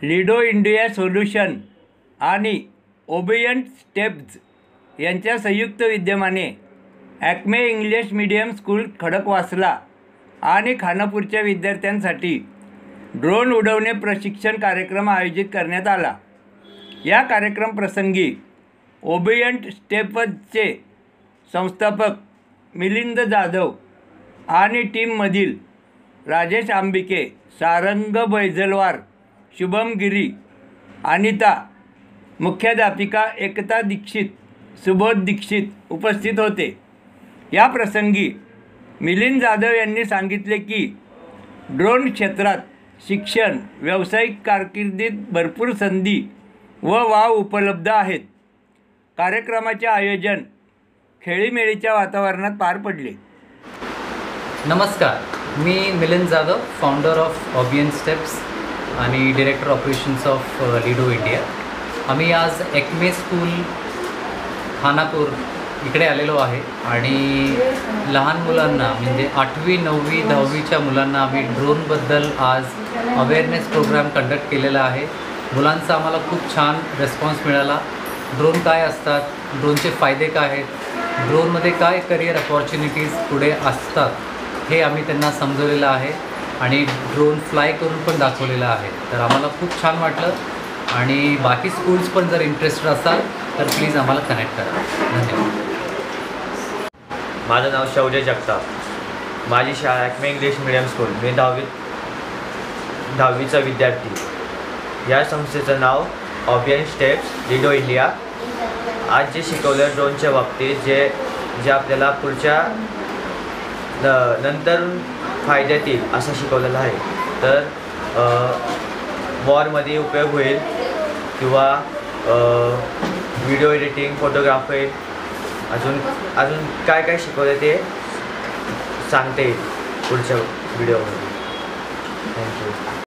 Lido India solution आणि ओबियंट steps यांच्या संयुक्त विद्यमाने ॲक्मे इंग्लिश मीडियम स्कूल खडकवासला आणि खानापूरच्या विद्यार्थ्यांसाठी ड्रोन उडवणे प्रशिक्षण कार्यक्रम आयोजित करण्यात आला। या कार्यक्रम प्रसंगी ओबियंट स्टेप्सचे संस्थापक मिलिंद जाधव आणि टीममधील राजेश आंबिके, सारंग बैजलवार, शुभम गिरी, अनिता, मुख्याध्यापिका एकता दीक्षित, सुबोध दीक्षित उपस्थित होते। या प्रसंगी मिलिंद जाधव यांनी सांगितले की ड्रोन क्षेत्रात शिक्षण, व्यावसायिक कारकिर्दीत भरपूर संधी व वाव उपलब्ध आहेत। कार्यक्रमाचे आयोजन खेळीमेळीच्या वातावरणात पार पडले। नमस्कार, मी Milind Jadhav, founder of Obiant Steps आणि director operations of Lido India. आम्ही आज ॲक्मे स्कूल खानापूर इकडे आलेलो आहे आणि लहान मुलांना म्हणजे 8वी 9वी 10वीच्या मुलांना आम्ही ड्रोनबद्दल आज अवेअरनेस प्रोग्राम कंडक्ट केलेला आहे। मुलांचा आम्हाला खूप छान रिस्पॉन्स मिळाला। ड्रोन काय असतात, ड्रोनचे फायदे काय आहेत, ड्रोनमध्ये काय करिअर अपॉर्च्युनिटीज पुढे असतात हे आम्ही त्यांना समजवलेलं आहे आणि ड्रोन फ्लाय करून पण दाखवलेलं आहे। तर आम्हाला खूप छान वाटलं आणि बाकी स्कूल्स पण जर इंटरेस्टेड असाल तर प्लीज आम्हाला कनेक्ट करा। धन्यवाद। माझं नाव शौर्य जगताप, माझी शाळा ॲक्मे इंग्लिश मीडियम स्कूल, मी 10वीचा विद्यार्थी। या संस्थेचं नाव ओबियंट स्टेप्स लिडो इंडिया। आज जे शिकवलं ड्रोनच्या बाबतीत जे आपल्याला पुढच्या नंतर फायद्यात येईल असं शिकवलेलं आहे। तर वॉरमध्ये उपयोग होईल किंवा व्हिडिओ एडिटिंग, फोटोग्राफी, अजून काय काय शिकवलं ते सांगता येईल पुढच्या व्हिडिओमध्ये। थँक्यू।